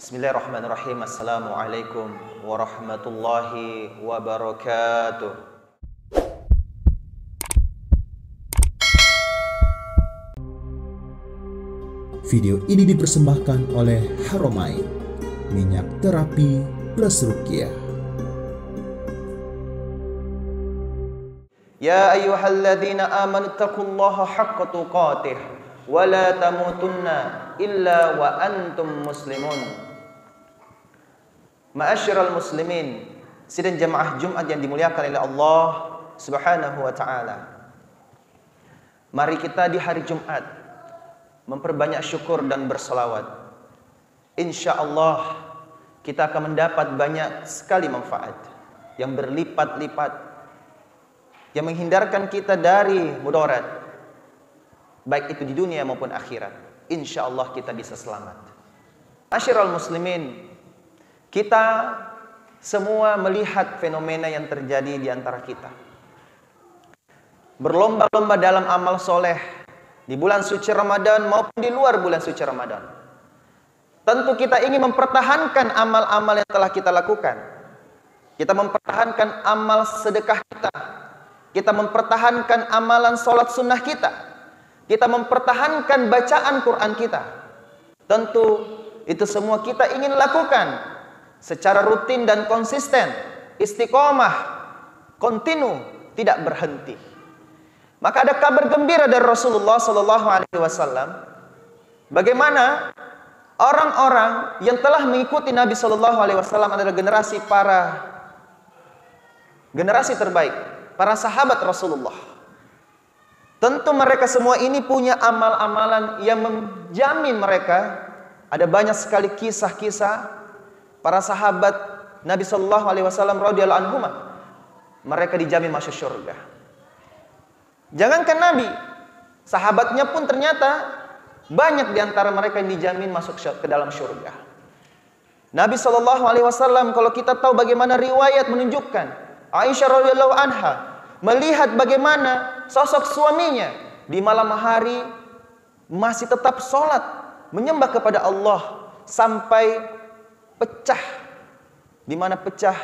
Bismillahirrahmanirrahim. Assalamualaikum warahmatullahi wabarakatuh. Video ini dipersembahkan oleh Haromain, minyak terapi plus ruqyah. Ya ayyuhalladzina amanu taqullaha haqqa tuqatih wa la tamutunna illa wa antum muslimun. Ma'asyiral muslimin, sidang jamaah Jumat yang dimuliakan oleh Allah Subhanahu wa taala. Mari kita di hari Jumat memperbanyak syukur dan berselawat. Insyaallah kita akan mendapat banyak sekali manfaat yang berlipat-lipat, yang menghindarkan kita dari mudarat, baik itu di dunia maupun akhirat. Insyaallah kita bisa selamat. Ma'asyiral muslimin, kita semua melihat fenomena yang terjadi di antara kita. Berlomba-lomba dalam amal soleh di bulan suci Ramadan maupun di luar bulan suci Ramadan. Tentu kita ingin mempertahankan amal-amal yang telah kita lakukan. Kita mempertahankan amal sedekah kita. Kita mempertahankan amalan sholat sunnah kita. Kita mempertahankan bacaan Quran kita. Tentu itu semua kita ingin lakukan secara rutin dan konsisten, istiqomah, kontinu, tidak berhenti. Maka ada kabar gembira dari Rasulullah sallallahu alaihi wasallam bagaimana orang-orang yang telah mengikuti Nabi sallallahu alaihi wasallam adalah generasi terbaik, para sahabat Rasulullah. Tentu mereka semua ini punya amal-amalan yang menjamin mereka. Ada banyak sekali kisah-kisah para sahabat Nabi sallallahu alaihi wasallam radhiyallahu anhum, mereka dijamin masuk surga. Jangankan Nabi, sahabatnya pun ternyata banyak di antara mereka yang dijamin masuk ke dalam surga. Nabi sallallahu alaihi wasallam, kalau kita tahu bagaimana riwayat menunjukkan, Aisyah radhiyallahu anha melihat bagaimana sosok suaminya di malam hari masih tetap sholat, menyembah kepada Allah sampai pecah, di mana pecah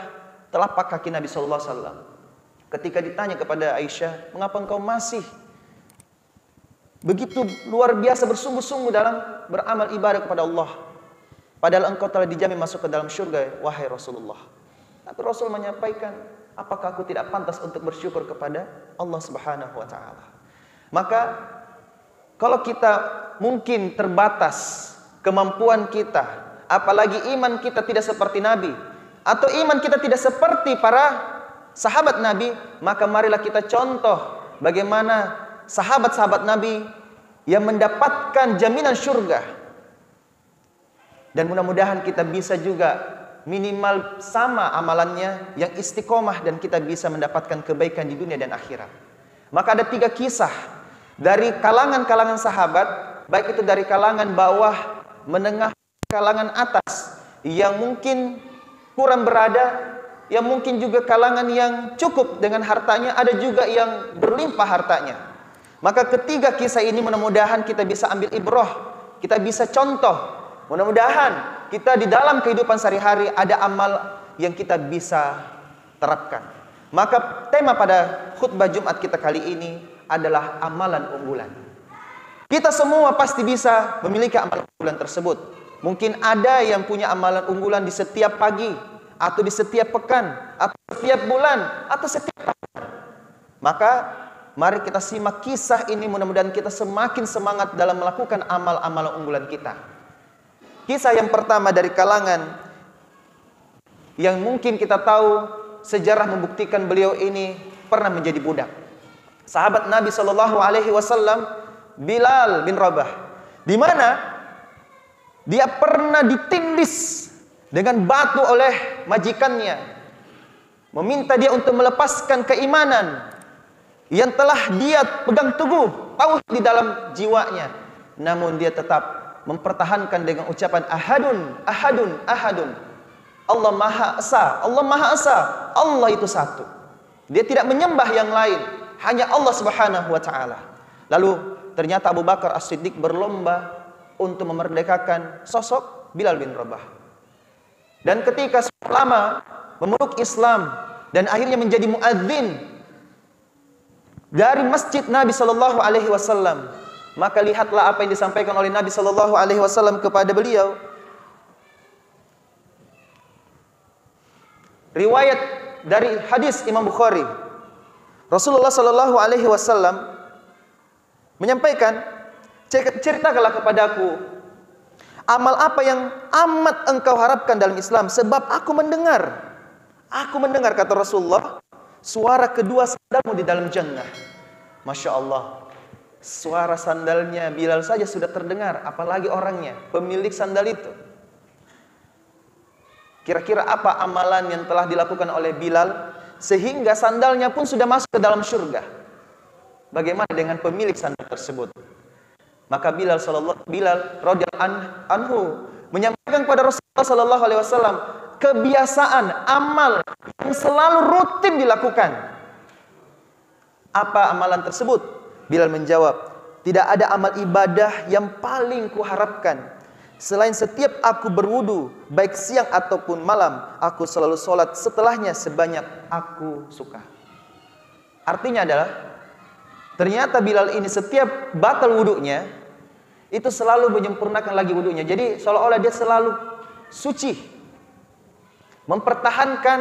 telapak kaki Nabi sallallahu alaihi wasallam. Ketika ditanya kepada Aisyah, "Mengapa engkau masih begitu luar biasa bersungguh-sungguh dalam beramal ibadah kepada Allah, padahal engkau telah dijamin masuk ke dalam surga, wahai Rasulullah?" Tapi Rasul menyampaikan, "Apakah aku tidak pantas untuk bersyukur kepada Allah Subhanahu wa taala?" Maka kalau kita mungkin terbatas kemampuan kita, apalagi iman kita tidak seperti Nabi, atau iman kita tidak seperti para sahabat Nabi, maka marilah kita contoh bagaimana sahabat-sahabat Nabi yang mendapatkan jaminan surga. Dan mudah-mudahan kita bisa juga minimal sama amalannya, yang istiqomah, dan kita bisa mendapatkan kebaikan di dunia dan akhirat. Maka ada 3 kisah dari kalangan-kalangan sahabat, baik itu dari kalangan bawah, menengah, kalangan atas, yang mungkin kurang berada, yang mungkin juga kalangan yang cukup dengan hartanya, ada juga yang berlimpah hartanya. Maka ketiga kisah ini mudah-mudahan kita bisa ambil ibrah, kita bisa contoh. Mudah-mudahan kita di dalam kehidupan sehari-hari ada amal yang kita bisa terapkan. Maka tema pada khutbah Jumat kita kali ini adalah amalan unggulan. Kita semua pasti bisa memiliki amalan unggulan tersebut. Mungkin ada yang punya amalan unggulan di setiap pagi, atau di setiap pekan, atau setiap bulan, atau setiap tahun. Maka mari kita simak kisah ini, mudah-mudahan kita semakin semangat dalam melakukan amal-amal unggulan kita. Kisah yang pertama dari kalangan yang mungkin kita tahu sejarah membuktikan beliau ini pernah menjadi budak. Sahabat Nabi sallallahu alaihi wasallam, Bilal bin Rabah, di mana dia pernah ditindis dengan batu oleh majikannya, meminta dia untuk melepaskan keimanan yang telah dia pegang teguh, tauhid di dalam jiwanya. Namun dia tetap mempertahankan dengan ucapan ahadun, ahadun, ahadun. Allah Maha Esa, Allah Maha Esa, Allah itu satu. Dia tidak menyembah yang lain, hanya Allah Subhanahu wa taala. Lalu ternyata Abu Bakar As-Siddiq berlomba untuk memerdekakan sosok Bilal bin Rabah. Dan ketika lama memeluk Islam dan akhirnya menjadi muadzin dari masjid Nabi sallallahu alaihi wasallam, maka lihatlah apa yang disampaikan oleh Nabi sallallahu alaihi wasallam kepada beliau. Riwayat dari hadis Imam Bukhari. Rasulullah sallallahu alaihi wasallam menyampaikan, ceritakanlah kepadaku amal apa yang amat engkau harapkan dalam Islam, sebab aku mendengar kata Rasulullah, suara kedua sandalmu di dalam jannah. Masya Allah, suara sandalnya Bilal saja sudah terdengar, apalagi orangnya, pemilik sandal itu. Kira-kira apa amalan yang telah dilakukan oleh Bilal sehingga sandalnya pun sudah masuk ke dalam surga? Bagaimana dengan pemilik sandal tersebut? Maka Bilal radhiyallahu anhu menyampaikan kepada Rasulullah sallallahu alaihi wasallam kebiasaan amal yang selalu rutin dilakukan. Apa amalan tersebut? Bilal menjawab, tidak ada amal ibadah yang paling kuharapkan selain setiap aku berwudu, baik siang ataupun malam, aku selalu sholat setelahnya sebanyak aku suka. Artinya adalah, ternyata Bilal ini setiap batal wudunya itu selalu menyempurnakan lagi wudunya. Jadi seolah-olah dia selalu suci, mempertahankan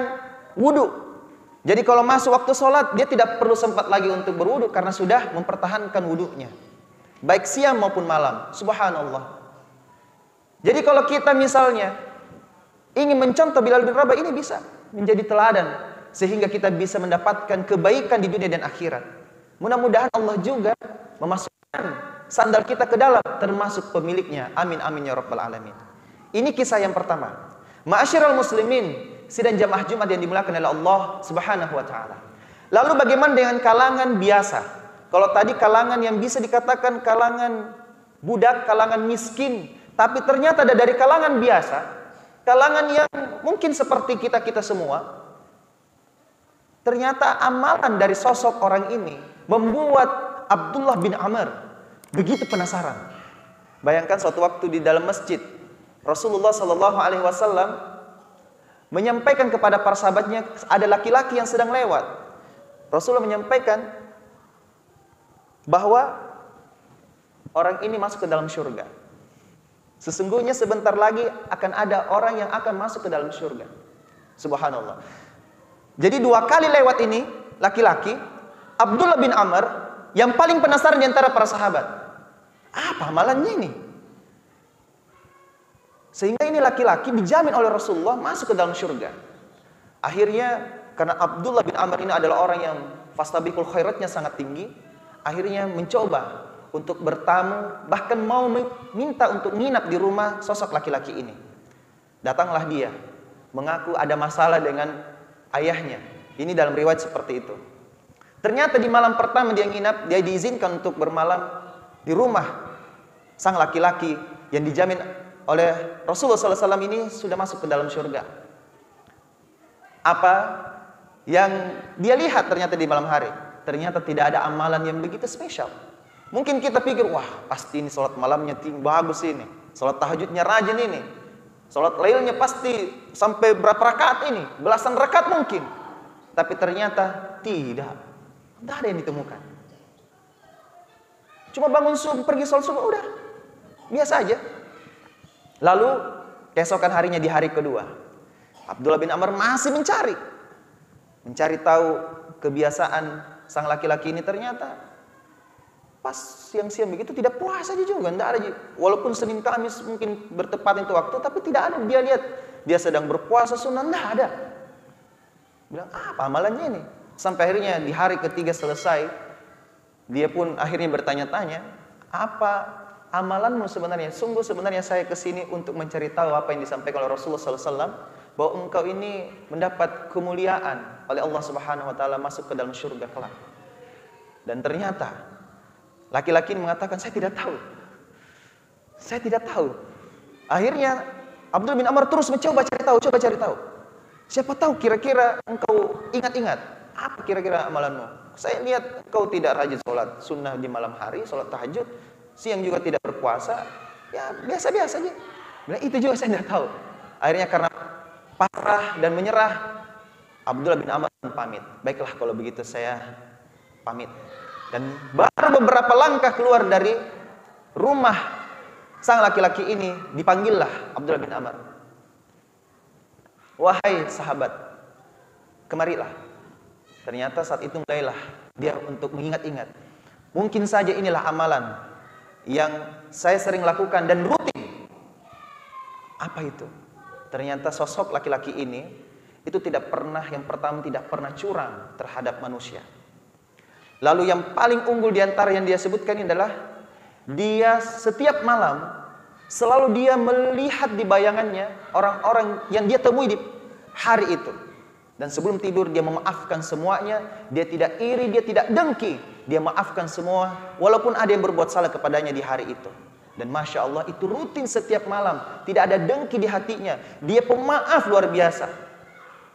wudu. Jadi kalau masuk waktu sholat, dia tidak perlu sempat lagi untuk berwudu karena sudah mempertahankan wudunya, baik siang maupun malam. Subhanallah. Jadi kalau kita misalnya ingin mencontoh Bilal bin Rabah, ini bisa menjadi teladan sehingga kita bisa mendapatkan kebaikan di dunia dan akhirat. Mudah-mudahan Allah juga memasukkan sandal kita ke dalam, termasuk pemiliknya. Amin amin ya rabbal alamin. Ini kisah yang pertama. Ma'asyiral muslimin, sidang jamaah Jumat yang dimuliakan oleh Allah Subhanahu wa taala. Lalu bagaimana dengan kalangan biasa? Kalau tadi kalangan yang bisa dikatakan kalangan budak, kalangan miskin, tapi ternyata ada dari kalangan biasa, kalangan yang mungkin seperti kita semua. Ternyata amalan dari sosok orang ini membuat Abdullah bin Amr begitu penasaran. Bayangkan suatu waktu di dalam masjid, Rasulullah sallallahu alaihi wasallam menyampaikan kepada para sahabatnya, ada laki-laki yang sedang lewat. Rasulullah menyampaikan bahwa orang ini masuk ke dalam surga. Sesungguhnya sebentar lagi akan ada orang yang akan masuk ke dalam surga. Subhanallah. Jadi dua kali lewat ini laki-laki, Abdullah bin Amr yang paling penasaran di antara para sahabat. Apa amalannya ini? Sehingga ini laki-laki dijamin oleh Rasulullah masuk ke dalam surga. Akhirnya karena Abdullah bin Amr ini adalah orang yang fastabiqul khairatnya sangat tinggi, akhirnya mencoba untuk bertamu, bahkan mau minta untuk nginap di rumah sosok laki-laki ini. Datanglah dia, mengaku ada masalah dengan ayahnya. Ini dalam riwayat seperti itu. Ternyata di malam pertama dia nginap, dia diizinkan untuk bermalam di rumah sang laki-laki yang dijamin oleh Rasulullah SAW ini sudah masuk ke dalam surga. Apa yang dia lihat ternyata di malam hari? Ternyata tidak ada amalan yang begitu spesial. Mungkin kita pikir, wah pasti ini sholat malamnya bagus ini, sholat tahajudnya rajin ini, sholat lailnya pasti sampai berapa rakaat ini, belasan rakaat mungkin. Tapi ternyata tidak ada yang ditemukan. Cuma bangun subuh, pergi sholat subuh, udah biasa aja. Lalu keesokan harinya di hari kedua, Abdullah bin Amr masih mencari tahu kebiasaan sang laki-laki ini. Ternyata pas siang-siang begitu tidak puasa aja juga, tidak ada. Walaupun Senin Kamis mungkin bertepatan itu waktu, tapi tidak ada dia lihat dia sedang berpuasa sunnah, tidak ada. Bilang apa amalannya ini? Sampai akhirnya di hari ketiga selesai, dia pun akhirnya bertanya-tanya, apa amalanmu sebenarnya? Sungguh sebenarnya saya kesini untuk mencari tahu apa yang disampaikan oleh Rasulullah SAW, bahwa engkau ini mendapat kemuliaan oleh Allah Subhanahu Wa Taala, masuk ke dalam surga kelak. Dan ternyata laki-laki ini mengatakan, saya tidak tahu. Akhirnya Abdullah bin Amr terus mencoba cari tahu. Siapa tahu kira-kira engkau ingat-ingat, apa kira-kira amalanmu? Saya lihat engkau tidak rajin sholat sunnah di malam hari, sholat tahajud, siang juga tidak berpuasa, ya biasa-biasa aja. Bilang, itu juga saya tidak tahu. Akhirnya karena pasrah dan menyerah, Abdullah bin Amr pamit. Baiklah kalau begitu saya pamit. Dan baru beberapa langkah keluar dari rumah sang laki-laki ini, dipanggillah Abdullah bin Amr. Wahai sahabat, kemarilah. Ternyata saat itu mulailah dia untuk mengingat-ingat. Mungkin saja inilah amalan yang saya sering lakukan dan rutin. Apa itu? Ternyata sosok laki-laki ini itu tidak pernah, yang pertama tidak pernah curang terhadap manusia. Lalu yang paling unggul di antara yang dia sebutkan ini adalah dia setiap malam selalu dia melihat di bayangannya orang-orang yang dia temui di hari itu. Dan sebelum tidur dia memaafkan semuanya. Dia tidak iri, dia tidak dengki. Dia maafkan semua walaupun ada yang berbuat salah kepadanya di hari itu. Dan Masya Allah itu rutin setiap malam. Tidak ada dengki di hatinya. Dia pemaaf luar biasa.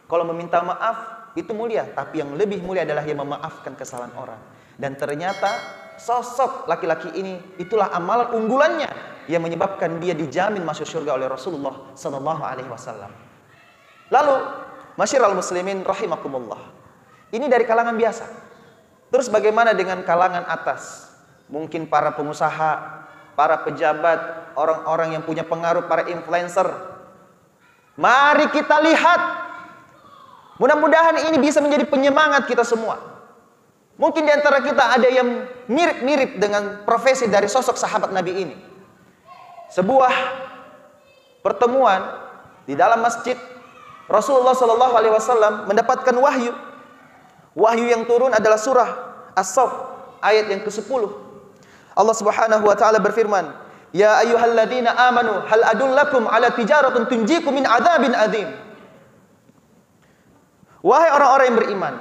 Kalau meminta maaf itu mulia, tapi yang lebih mulia adalah yang memaafkan kesalahan orang. Dan ternyata sosok laki-laki ini itulah amalan unggulannya yang menyebabkan dia dijamin masuk surga oleh Rasulullah sallallahu alaihi wasallam. Lalu, masyiral muslimin rahimakumullah. Ini dari kalangan biasa. Terus bagaimana dengan kalangan atas? Mungkin para pengusaha, para pejabat, orang-orang yang punya pengaruh, para influencer. Mari kita lihat. Mudah-mudahan ini bisa menjadi penyemangat kita semua. Mungkin di antara kita ada yang mirip-mirip dengan profesi dari sosok sahabat Nabi ini. Sebuah pertemuan di dalam masjid, Rasulullah SAW mendapatkan wahyu. Wahyu yang turun adalah surah As-Saff ayat yang ke-10. Allah Subhanahu wa taala berfirman, "Ya ayyuhalladzina amanu hal adullakum ala tijaratin tunjikum min adzabin adzim." Wahai orang-orang yang beriman,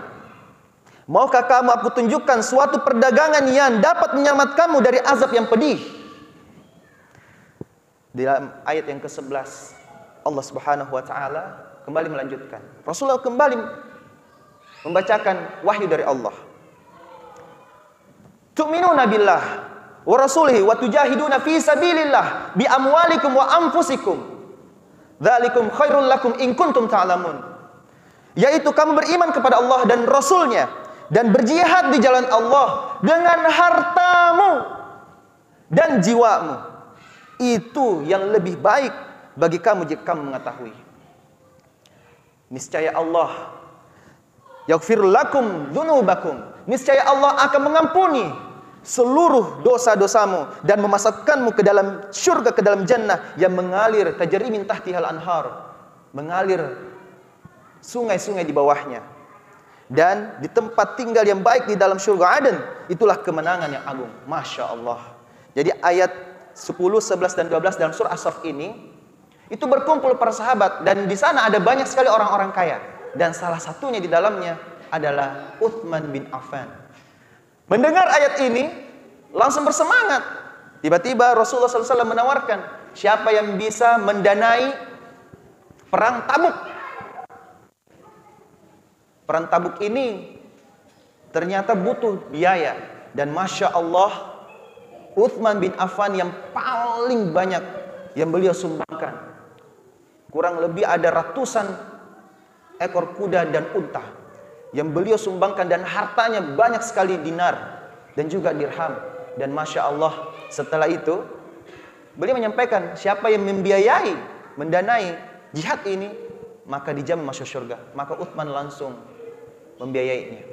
maukah kamu aku tunjukkan suatu perdagangan yang dapat menyelamatkanmu dari azab yang pedih? Di dalam ayat yang ke-11 Allah Subhanahu wa taala kembali melanjutkan. Rasulullah kembali membacakan wahyu dari Allah. Tu'minuna billah wa rasulihi wa tujahiduna fi sabilillah bi amwalikum wa anfusikum. Dzalikum khairul lakum in kuntum ta'lamun. Yaitu kamu beriman kepada Allah dan Rasulnya dan berjihad di jalan Allah dengan hartamu dan jiwamu. Itu yang lebih baik bagi kamu jika kamu mengetahui. Niscaya Allah yaghfir lakum dzunubakum. Niscaya Allah akan mengampuni seluruh dosa-dosamu dan memasukkanmu ke dalam syurga, ke dalam jannah yang mengalir tajri min tahtihal anhar, mengalir sungai-sungai di bawahnya, dan di tempat tinggal yang baik di dalam surga Aden. Itulah kemenangan yang agung. Masya Allah. Jadi ayat 10, 11 dan 12 dalam surah As-Saff ini itu berkumpul para sahabat, dan di sana ada banyak sekali orang-orang kaya, dan salah satunya di dalamnya adalah Uthman bin Affan. Mendengar ayat ini langsung bersemangat. Tiba-tiba Rasulullah SAW menawarkan, siapa yang bisa mendanai perang Tabuk? Perang Tabuk ini ternyata butuh biaya, dan Masya Allah Uthman bin Affan yang paling banyak yang beliau sumbangkan, kurang lebih ada ratusan ekor kuda dan unta yang beliau sumbangkan, dan hartanya banyak sekali dinar dan juga dirham. Dan Masya Allah setelah itu beliau menyampaikan, siapa yang membiayai, mendanai jihad ini, maka dijamin masuk surga. Maka Uthman langsung membiayainya.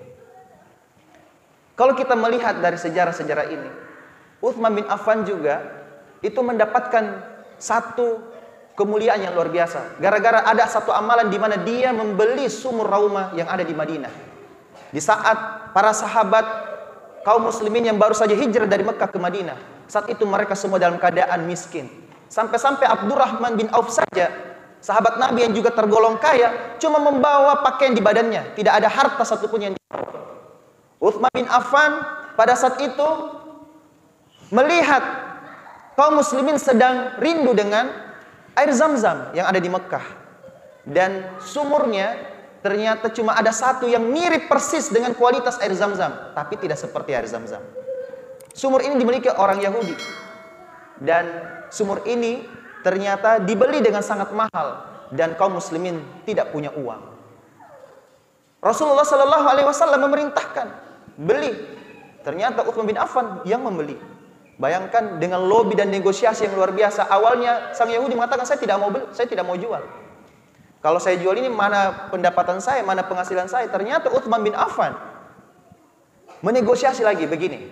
Kalau kita melihat dari sejarah-sejarah ini, Uthman bin Affan juga itu mendapatkan satu kemuliaan yang luar biasa. Gara-gara ada satu amalan di mana dia membeli sumur Raumah yang ada di Madinah. Di saat para sahabat kaum muslimin yang baru saja hijrah dari Mekah ke Madinah, saat itu mereka semua dalam keadaan miskin. Sampai-sampai Abdurrahman bin Auf saja, sahabat Nabi yang juga tergolong kaya, cuma membawa pakaian di badannya, tidak ada harta satupun yang dibawa. Uthman bin Affan pada saat itu melihat kaum muslimin sedang rindu dengan air Zam-Zam yang ada di Mekah, dan sumurnya ternyata cuma ada satu yang mirip persis dengan kualitas air Zam-Zam, tapi tidak seperti air Zam-Zam. Sumur ini dimiliki orang Yahudi, dan sumur ini ternyata dibeli dengan sangat mahal. dan kaum muslimin tidak punya uang. Rasulullah Shallallahu Alaihi Wasallam memerintahkan beli. Ternyata Utsman bin Affan yang membeli. Bayangkan dengan lobby dan negosiasi yang luar biasa. Awalnya sang Yahudi mengatakan, saya tidak mau beli, saya tidak mau jual. Kalau saya jual ini mana pendapatan saya, mana penghasilan saya? Ternyata Utsman bin Affan menegosiasi lagi begini.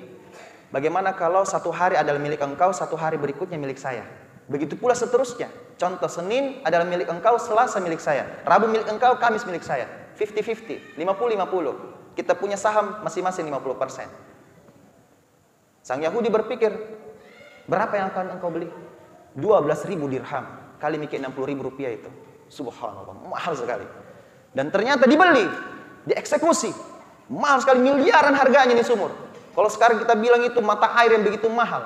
Bagaimana kalau satu hari adalah milik engkau, satu hari berikutnya milik saya? Begitu pula seterusnya. Contoh, Senin adalah milik engkau, Selasa milik saya, Rabu milik engkau, Kamis milik saya. 50-50, 50-50. Kita punya saham masing-masing 50%. Sang Yahudi berpikir, berapa yang akan engkau beli? 12.000 dirham. Kali mikir 60.000 rupiah itu. Subhanallah, mahal sekali. Dan ternyata dibeli, dieksekusi. Mahal sekali, miliaran harganya di sumur. Kalau sekarang kita bilang itu mata air yang begitu mahal.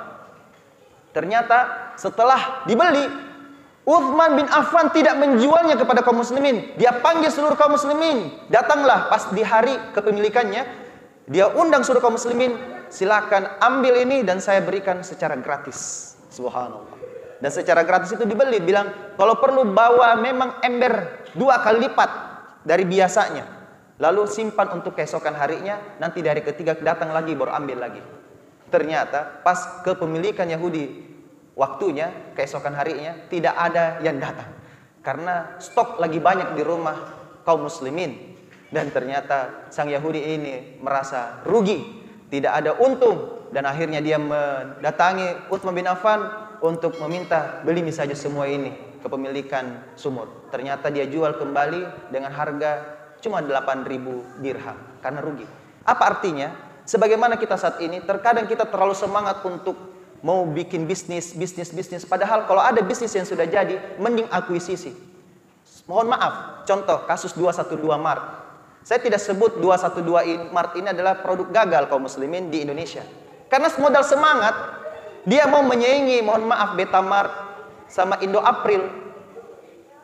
Ternyata setelah dibeli, Utsman bin Affan tidak menjualnya kepada kaum muslimin. Dia panggil seluruh kaum muslimin. Datanglah pas di hari kepemilikannya. Dia undang seluruh kaum muslimin. Silakan ambil ini dan saya berikan secara gratis. Subhanallah. Dan secara gratis itu dibeli. Bilang kalau perlu bawa memang ember 2 kali lipat dari biasanya. Lalu simpan untuk keesokan harinya, nanti dari ketiga datang lagi baru ambil lagi. Ternyata pas kepemilikan Yahudi waktunya, keesokan harinya tidak ada yang datang. Karena stok lagi banyak di rumah kaum muslimin. Dan ternyata sang Yahudi ini merasa rugi, tidak ada untung. Dan akhirnya dia mendatangi Utsman bin Affan untuk meminta beli saja semua ini, kepemilikan sumur. Ternyata dia jual kembali dengan harga cuma 8.000 dirham karena rugi. Apa artinya? Sebagaimana kita saat ini, terkadang kita terlalu semangat untuk mau bikin bisnis. Padahal kalau ada bisnis yang sudah jadi, mending akuisisi. Mohon maaf, contoh kasus 212 Mart. Saya tidak sebut 212 Mart ini adalah produk gagal kaum muslimin di Indonesia. Karena modal semangat, dia mau menyaingi, mohon maaf, Betamart sama Indo April.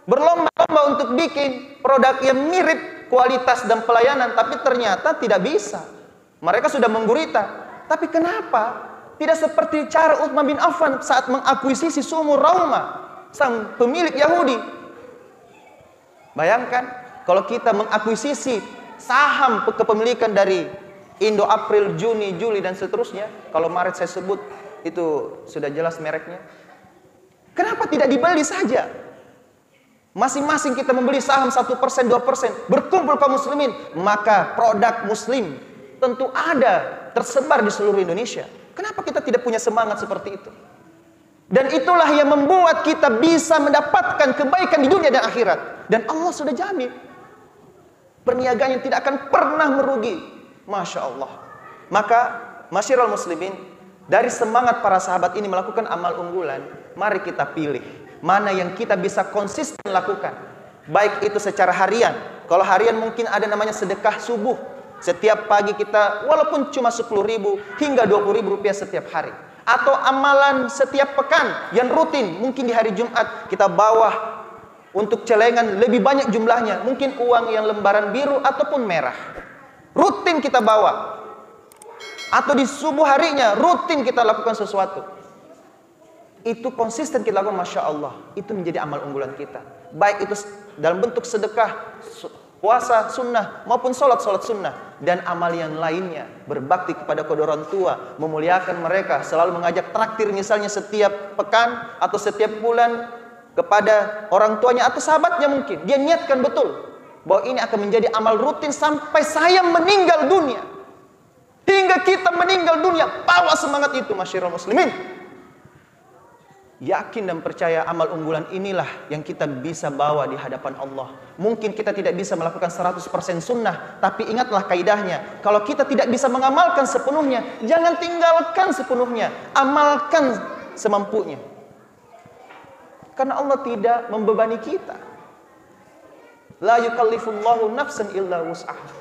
Berlomba-lomba untuk bikin produk yang mirip kualitas dan pelayanan, tapi ternyata tidak bisa. Mereka sudah menggurita. Tapi kenapa tidak seperti cara Utsman bin Affan saat mengakuisisi sumur Rauma, sang pemilik Yahudi? Bayangkan kalau kita mengakuisisi saham kepemilikan dari Indo April, Juni, Juli dan seterusnya. Kalau Maret saya sebut itu sudah jelas mereknya. Kenapa tidak dibeli saja? Masing-masing kita membeli saham 1%, 2%, berkumpul kaum muslimin, maka produk muslim tentu ada tersebar di seluruh Indonesia. Kenapa kita tidak punya semangat seperti itu? Dan itulah yang membuat kita bisa mendapatkan kebaikan di dunia dan akhirat. Dan Allah sudah jamin perniagaan yang tidak akan pernah merugi. Masya Allah. Maka masyiral muslimin, dari semangat para sahabat ini melakukan amal unggulan, mari kita pilih mana yang kita bisa konsisten lakukan. Baik itu secara harian. Kalau harian mungkin ada namanya sedekah subuh. Setiap pagi kita walaupun cuma 10.000 hingga 20.000 rupiah setiap hari. Atau amalan setiap pekan yang rutin. Mungkin di hari Jumat kita bawa untuk celengan lebih banyak jumlahnya. Mungkin uang yang lembaran biru ataupun merah. Rutin kita bawa. Atau di subuh harinya rutin kita lakukan sesuatu. Itu konsisten kita lakukan, Masya Allah. Itu menjadi amal unggulan kita. Baik itu dalam bentuk sedekah, puasa sunnah, maupun sholat sunnah. Dan amal yang lainnya. Berbakti kepada kedua orang tua, memuliakan mereka, selalu mengajak traktir misalnya setiap pekan atau setiap bulan kepada orang tuanya atau sahabatnya mungkin. Dia niatkan betul bahwa ini akan menjadi amal rutin sampai saya meninggal dunia. Hingga kita meninggal dunia, bawa semangat itu, masyiral muslimin. Yakin dan percaya amal unggulan inilah yang kita bisa bawa di hadapan Allah. Mungkin kita tidak bisa melakukan 100% sunnah, tapi ingatlah kaidahnya. Kalau kita tidak bisa mengamalkan sepenuhnya, jangan tinggalkan sepenuhnya. Amalkan semampunya. Karena Allah tidak membebani kita. La yukallifullahu nafsan illa wus'aha.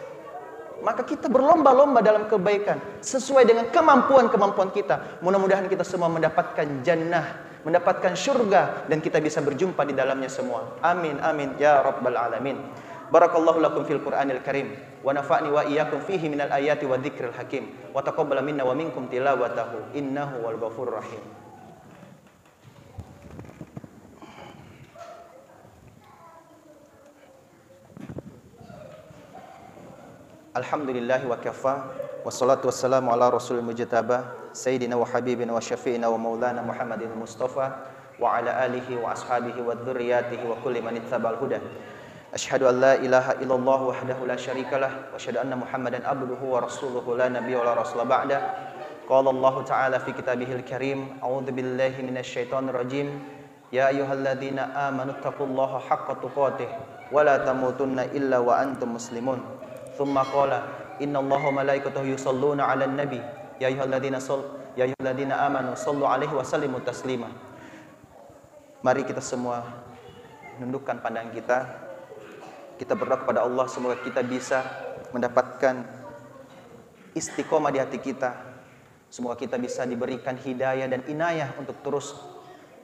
Maka kita berlomba-lomba dalam kebaikan sesuai dengan kemampuan-kemampuan kita. Mudah-mudahan kita semua mendapatkan jannah, mendapatkan syurga, dan kita bisa berjumpa di dalamnya semua. Amin amin ya rabbal alamin. Barakallahu lakum fil Qur'anil Karim wa nafa'ni wa iyyakum fihi minal ayati wa dzikril hakim wa taqabbala minna wa minkum tilawatahu innahu wal ghafurur rahim. Alhamdulillahi wa kafa. Wassalatu wassalamu ala rasulil mujtaba Sayyidina wa habibina wa syafi'ina wa maulana Muhammadin Mustafa wa ala alihi wa ashabihi wa dhurriyyatihi wa kulli man ittaba'al huda. Asyhadu an la ilaha illallah wahdahu la syarikalah wa asyhadu anna Muhammadan abduhu wa rasuluhu la nabiyya wa la rasula ba'da. Qala Allah ta'ala fi kitabihil karim, a'udzu billahi minasyaitonir rajim. Ya ayyuhalladzina amanu taqullaha haqqa tuqatih wa la tamutunna illa wa antum muslimun. Tsumma qala innallaha wa malaikatahu yusholluna 'alan nabi ya ayyuhalladzina amanu shallu 'alaihi wa sallimu taslima. Mari kita semua menundukkan pandangan kita berdoa kepada Allah, semoga kita bisa mendapatkan istiqomah di hati kita. Semoga kita bisa diberikan hidayah dan inayah untuk terus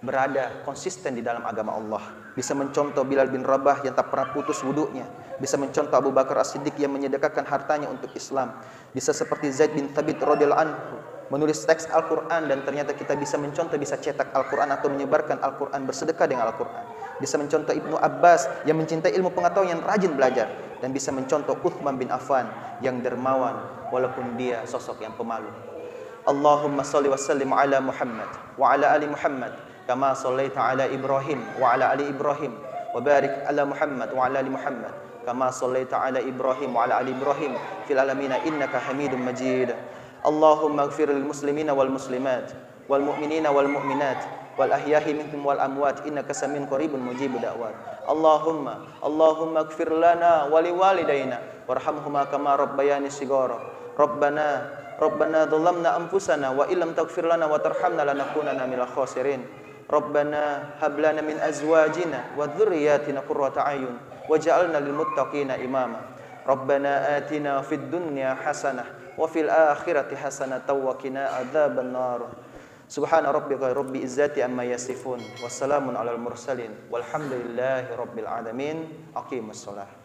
berada konsisten di dalam agama Allah. Bisa mencontoh Bilal bin Rabah yang tak pernah putus wudunya. Bisa mencontoh Abu Bakar As-Siddiq yang menyedekahkan hartanya untuk Islam. Bisa seperti Zaid bin Thabit radhiyallahu anhu menulis teks Al-Quran dan ternyata kita bisa mencontoh, bisa cetak Al-Quran atau menyebarkan Al-Quran, bersedekah dengan Al-Quran. Bisa mencontoh Ibnu Abbas yang mencintai ilmu pengetahuan, yang rajin belajar. Dan bisa mencontoh Uthman bin Affan yang dermawan walaupun dia sosok yang pemalu. Allahumma salli wa sallim ala Muhammad wa ala ali Muhammad kama sallaita ala Ibrahim wa ala ali Ibrahim wa barik ala Muhammad wa ala ali Muhammad kama sallaita ala Ibrahim wa ala ali Ibrahim fil alamin innaka Hamidum Majid. Allahumma ighfir lil muslimina wal muslimat wal mu'minina wal mu'minat wal ahyahi minhum wal amwat innaka samiun qaribun mujibud da'wat. Allahumma ighfir lana wa liwalidayna warhamhuma kama rabbayani shighara. Rabbana dhalamna anfusana wa illam taghfir lana wa tarhamna lanakunanna minal khasirin. Rabbana hab lana min azwajina wa dhurriyyatina qurrata a'yun waj'alna lil muttaqina imama. Rabbana atina fid dunya hasanah wa fil akhirati hasanah wa qina adzaban nar. Subhana rabbika rabbil izzati amma yasifun wassalamun alal mursalin walhamdulillahi rabbil alamin. Aqimus shalah.